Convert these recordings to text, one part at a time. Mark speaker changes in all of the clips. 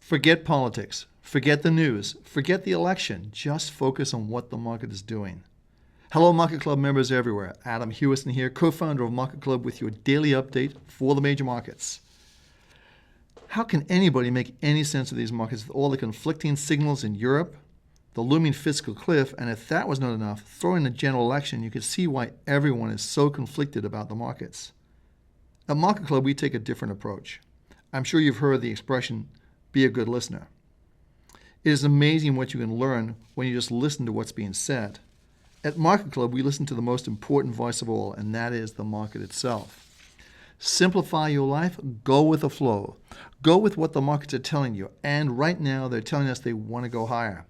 Speaker 1: Forget politics. Forget the news. Forget the election. Just focus on what the market is doing. Hello, Market Club members everywhere. Adam Hewison here, co-founder of Market Club, with your daily update for the major markets. How can anybody make any sense of these markets with all the conflicting signals in Europe, the looming fiscal cliff, and if that was not enough, throw in the general election, you can see why everyone is so conflicted about the markets. At Market Club, we take a different approach. I'm sure you've heard the expression, be a good listener. It is amazing what you can learn when you just listen to what's being said. At Market Club, we listen to the most important voice of all, and that is the market itself. Simplify your life, go with the flow. Go with what the markets are telling you, and right now they're telling us they want to go higher.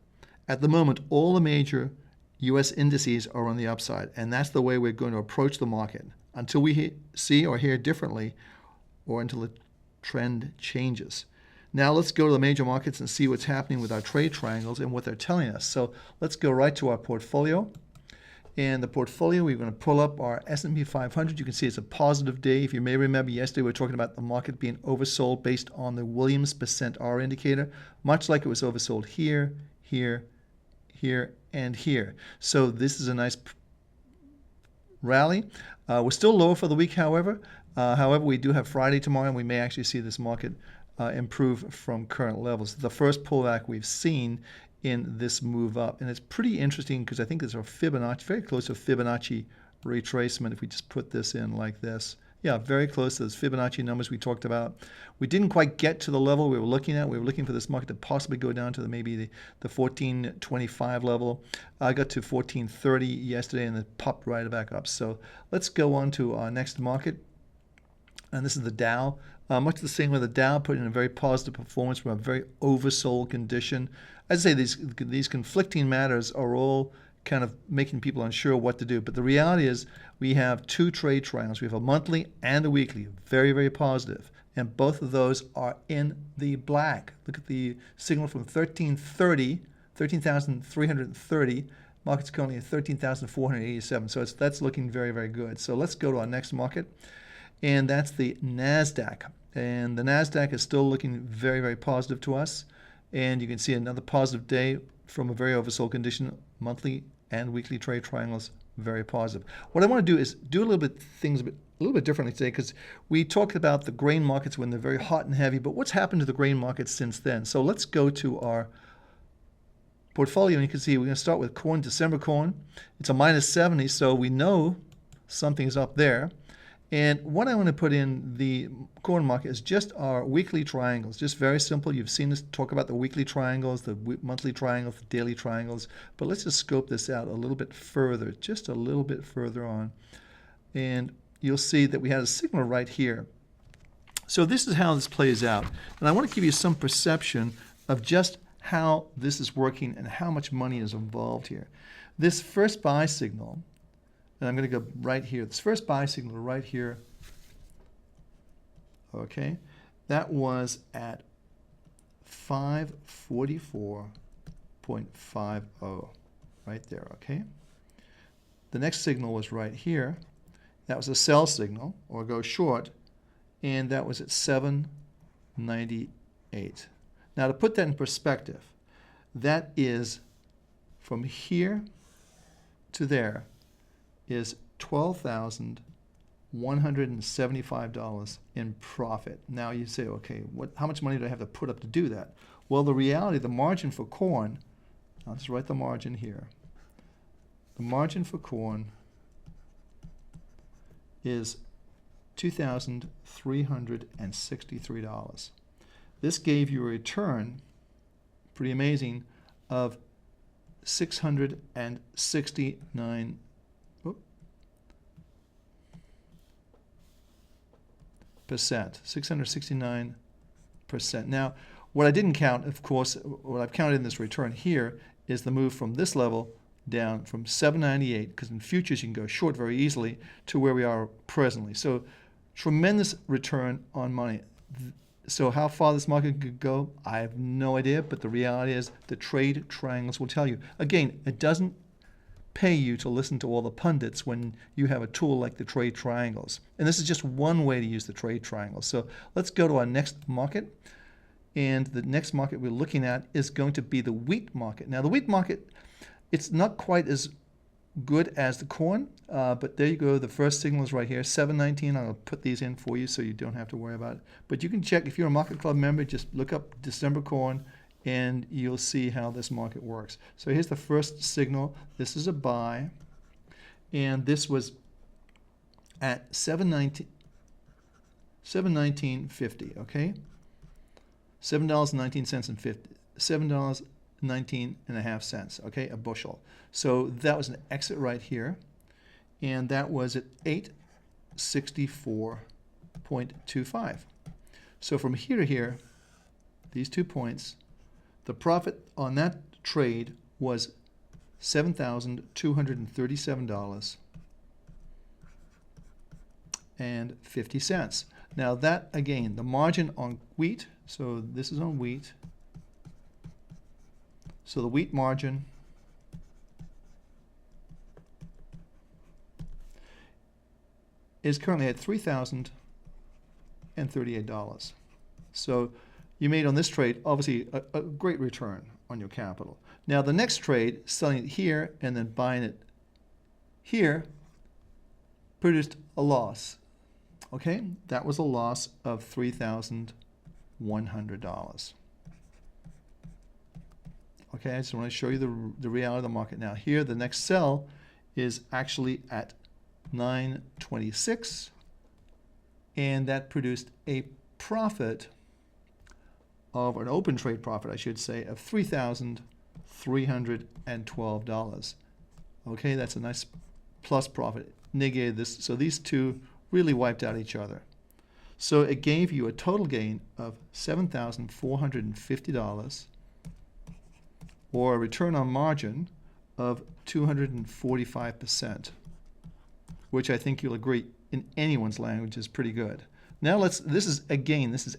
Speaker 1: At the moment, all the major U.S. indices are on the upside, and that's the way we're going to approach the market until we see or hear differently or until the trend changes. Now let's go to the major markets and see what's happening with our trade triangles and what they're telling us. So let's go right to our portfolio. And the portfolio, we're going to pull up our S&P 500. You can see it's a positive day. If you may remember, yesterday we were talking about the market being oversold based on the Williams %R indicator, much like it was oversold here, here, here, and here. So this is a nice rally. We're still lower for the week, however. However, we do have Friday tomorrow, and we may actually see this market improve from current levels. The first pullback we've seen in this move up. And it's pretty interesting because I think there's a Fibonacci, very close to a Fibonacci retracement if we just put this in like this. Yeah, very close to those Fibonacci numbers we talked about. We didn't quite get to the level we were looking at. We were looking for this market to possibly go down to maybe the 1425 level. I got to 1430 yesterday and it popped right back up. So let's go on to our next market. And this is the Dow. Much the same way the Dow put in a very positive performance from a very oversold condition. As I say, these conflicting matters are all kind of making people unsure what to do. But the reality is we have two trade triangles. We have a monthly and a weekly, very, very positive. And both of those are in the black. Look at the signal from 13,330. Market's currently at 13,487. So that's looking very, very good. So let's go to our next market. And that's the NASDAQ. And the NASDAQ is still looking very, very positive to us. And you can see another positive day from a very oversold condition. Monthly and weekly trade triangles, very positive. What I want to do is do a little bit differently today, because we talked about the grain markets when they're very hot and heavy, but what's happened to the grain markets since then? So let's go to our portfolio, and you can see we're going to start with corn, December corn. It's a minus 70, so we know something's up there. And what I want to put in the corn market is just our weekly triangles, just very simple. You've seen us talk about the weekly triangles, the monthly triangles, the daily triangles, but let's just scope this out a little bit further, just a little bit further on. And you'll see that we had a signal right here. So this is how this plays out. And I want to give you some perception of just how this is working and how much money is involved here. This first buy signal, and I'm going to go right here. This first buy signal right here, okay, that was at 544.50, right there, okay? The next signal was right here. That was a sell signal, or go short, and that was at 798. Now, to put that in perspective, that is from here to there is $12,175 in profit. Now you say, okay, how much money do I have to put up to do that? Well, the reality, the margin for corn, I'll just write the margin here. The margin for corn is $2,363. This gave you a return, pretty amazing, of 669 669%. Now, what I didn't count, of course, what I've counted in this return here is the move from this level down from 798, because in futures you can go short very easily, to where we are presently. So tremendous return on money. So how far this market could go, I have no idea, but the reality is the trade triangles will tell you. Again, it doesn't pay you to listen to all the pundits when you have a tool like the trade triangles. And this is just one way to use the trade triangles. So let's go to our next market. And the next market we're looking at is going to be the wheat market. Now, the wheat market, it's not quite as good as the corn, but there you go. The first signal is right here, 719. I'll put these in for you so you don't have to worry about it. But you can check, if you're a Market Club member, just look up December corn and you'll see how this market works. So here's the first signal. This is a buy, and this was at 719.50, okay? $7.19 and 50, $7.19.5, okay, a bushel. So that was an exit right here, and that was at 864.25. So from here to here, these 2 points, the profit on that trade was $7,237.50. Now that, again, the margin on wheat, so this is on wheat. So the wheat margin is currently at $3,038. So you made on this trade, obviously, a great return on your capital. Now the next trade, selling it here and then buying it here, produced a loss. Okay, that was a loss of $3,100. Okay, I just want to show you the reality of the market. Now here, the next sell is actually at 926, and that produced a profit of, an open trade profit, I should say, of $3,312. Okay, that's a nice plus profit. Negated this, so these two really wiped out each other. So it gave you a total gain of $7,450, or a return on margin of 245%, which I think you'll agree in anyone's language is pretty good. Now this is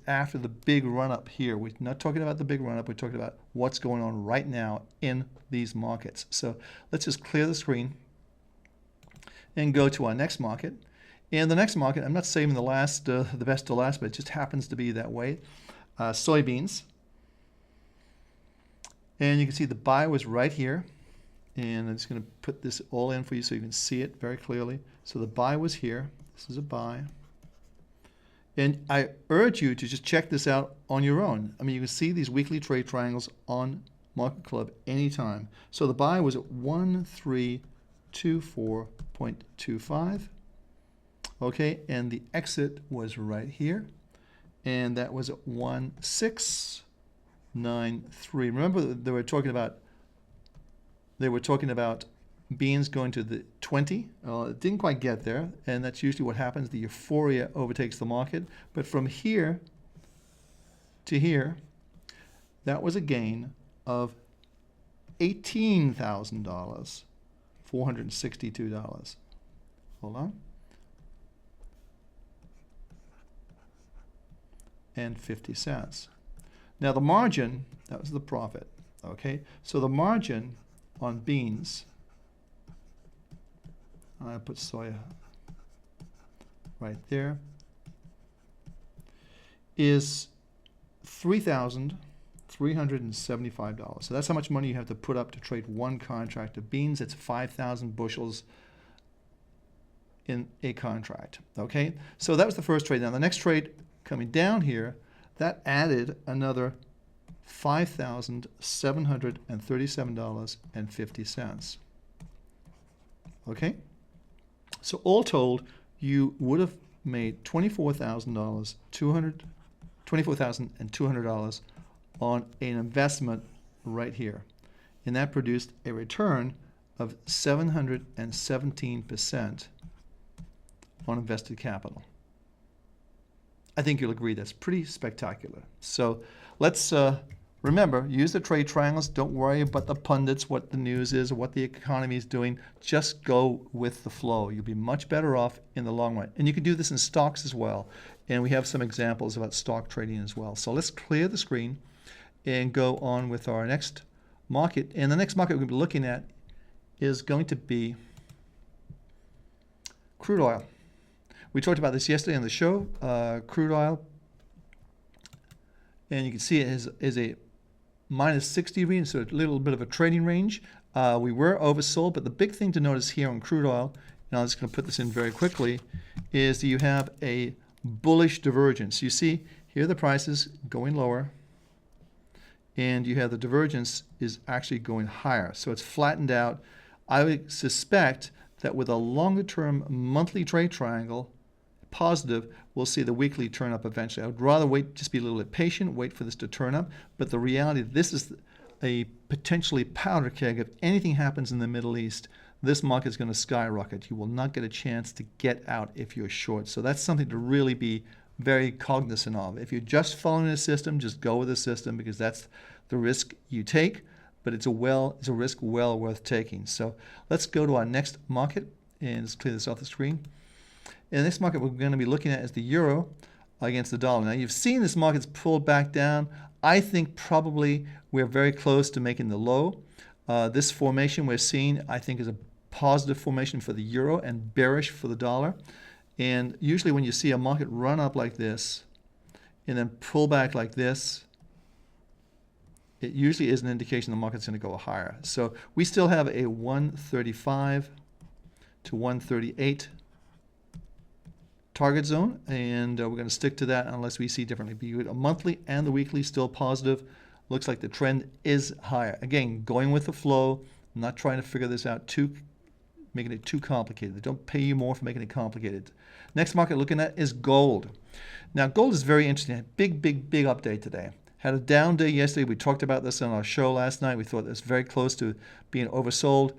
Speaker 1: after the big run-up here. We're not talking about the big run-up, we're talking about what's going on right now in these markets. So let's just clear the screen and go to our next market. And the next market, I'm not saving the best to last, but it just happens to be that way. Soybeans. And you can see the buy was right here. And I'm just going to put this all in for you so you can see it very clearly. So the buy was here. This is a buy. And I urge you to just check this out on your own. I mean, you can see these weekly trade triangles on Market Club anytime. So the buy was at 1324.25. Okay, and the exit was right here, and that was at 1693. Remember, they were talking about beans going to the 20. It didn't quite get there, and that's usually what happens. The euphoria overtakes the market. But from here to here, that was a gain of $18,000, $462. Hold on. And 50 cents. Now the margin, that was the profit. Okay, so the margin on beans, I put soya right there, is $3,375. So that's how much money you have to put up to trade one contract of beans. It's 5,000 bushels in a contract. Okay, so that was the first trade. Now the next trade coming down here, that added another $5,737.50. Okay, so all told, you would have made $24,200 on an investment right here, and that produced a return of 717% on invested capital. I think you'll agree that's pretty spectacular. So let's remember, use the trade triangles. Don't worry about the pundits, what the news is, or what the economy is doing. Just go with the flow. You'll be much better off in the long run. And you can do this in stocks as well. And we have some examples about stock trading as well. So let's clear the screen and go on with our next market. And the next market we're going to be looking at is going to be crude oil. We talked about this yesterday on the show. Crude oil And you can see it is a minus 60 reading, so a little bit of a trading range. We were oversold, but the big thing to notice here on crude oil, and I'm just going to put this in very quickly, is that you have a bullish divergence. You see here the prices going lower, and you have the divergence is actually going higher. So it's flattened out. I would suspect that with a longer term monthly trade triangle, positive, we'll see the weekly turn up eventually. I would rather wait, just be a little bit patient, wait for this to turn up. But the reality, this is a potentially powder keg. If anything happens in the Middle East, this market is going to skyrocket. You will not get a chance to get out if you're short. So that's something to really be very cognizant of. If you're just following the system, just go with the system, because that's the risk you take. But it's a risk well worth taking. So let's go to our next market, and let's clear this off the screen. And the next market we're going to be looking at is the euro against the dollar. Now, you've seen this market's pulled back down. I think probably we're very close to making the low. This formation we're seeing, I think, is a positive formation for the euro and bearish for the dollar. And usually when you see a market run up like this and then pull back like this, it usually is an indication the market's going to go higher. So we still have a 135 to 138 target zone, and we're going to stick to that unless we see differently. But a monthly and the weekly still positive. Looks like the trend is higher. Again, going with the flow, not trying to figure this out making it too complicated. They don't pay you more for making it complicated. Next market looking at is gold. Now, gold is very interesting. Big update today. Had a down day yesterday. We talked about this on our show last night. We thought it was very close to being oversold,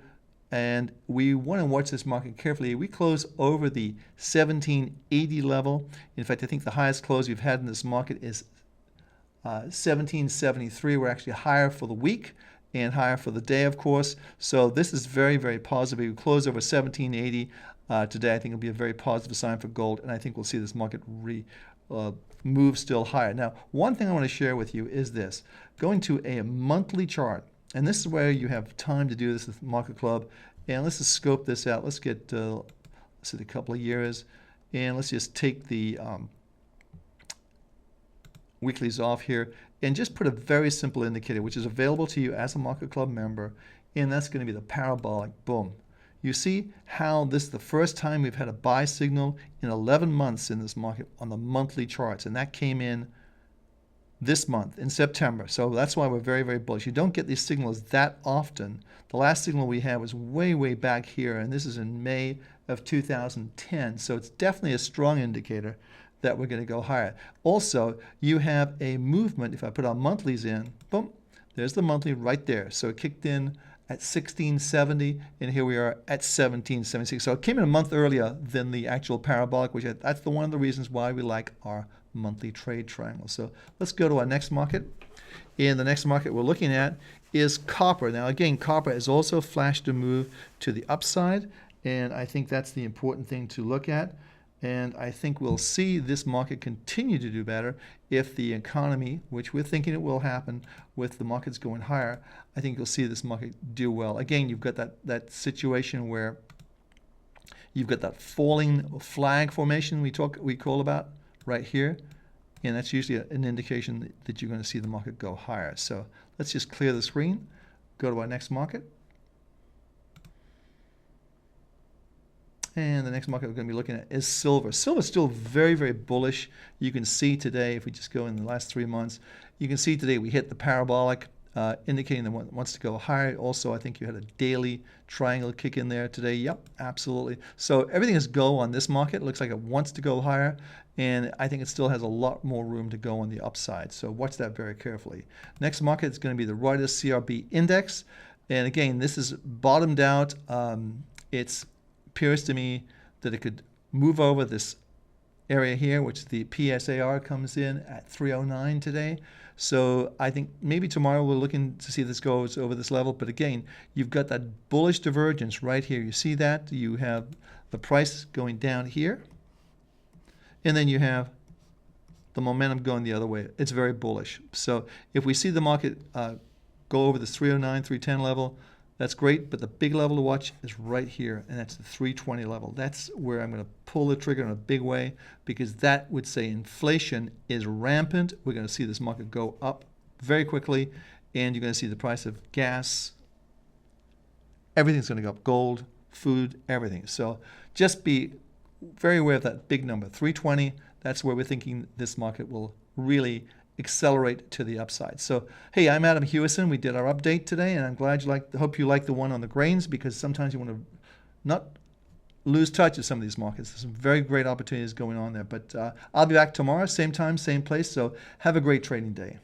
Speaker 1: and we want to watch this market carefully. We close over the 1780 level. In fact, I think the highest close we've had in this market is 1773. We're actually higher for the week and higher for the day, of course. So this is very positive. We close over 1780 today. I think it'll be a very positive sign for gold, and I think we'll see this market move still higher. Now, one thing I want to share with you is this. Going to a monthly chart, and this is where you have time to do this with MarketClub, and let's just scope this out. Let's get, let's see, a couple of years, and let's just take the weeklies off here, and just put a very simple indicator, which is available to you as a MarketClub member, and that's going to be the parabolic. Boom. You see how this is the first time we've had a buy signal in 11 months in this market on the monthly charts, and that came in this month in September. So that's why we're very bullish. You don't get these signals that often. The last signal we had was way back here, and this is in May of 2010. So it's definitely a strong indicator that we're going to go higher. Also, you have a movement. If I put our monthlies in, boom, there's the monthly right there. So it kicked in at 1670, and here we are at 1776. So it came in a month earlier than the actual parabolic, which that's one of the reasons why we like our monthly trade triangle. So let's go to our next market. And the next market we're looking at is copper. Now, again, copper has also flashed a move to the upside, and I think that's the important thing to look at. And I think we'll see this market continue to do better if the economy, which we're thinking it will happen with the markets going higher, I think you'll see this market do well. Again, you've got that situation where you've got that falling flag formation we call about right here, and that's usually an indication that you're going to see the market go higher. So let's just clear the screen, go to our next market. And the next market we're going to be looking at is silver. Silver is still very bullish. You can see today, if we just go in the last 3 months, you can see today we hit the parabolic, indicating that it wants to go higher. Also, I think you had a daily triangle kick in there today. Yep, absolutely. So everything is go on this market. It looks like it wants to go higher, and I think it still has a lot more room to go on the upside. So watch that very carefully. Next market is going to be the Reuters CRB index. And again, this is bottomed out. It appears to me that it could move over this area here, which the PSAR comes in at 309 today. So I think maybe tomorrow we're looking to see if this goes over this level. But again, you've got that bullish divergence right here. You see that? You have the price going down here, and then you have the momentum going the other way. It's very bullish. So if we see the market go over this 309, 310 level, That's great, but the big level to watch is right here, and that's the 320 level. That's where I'm going to pull the trigger in a big way, because that would say inflation is rampant. We're going to see this market go up very quickly, and you're going to see the price of gas, everything's going to go up, gold, food, everything. So just be very aware of that big number, 320. That's where we're thinking this market will really accelerate to the upside. So, hey, I'm Adam Hewison. We did our update today, and I'm glad hope you like the one on the grains, because sometimes you want to not lose touch of some of these markets. There's some very great opportunities going on there. But I'll be back tomorrow, same time, same place. So have a great trading day.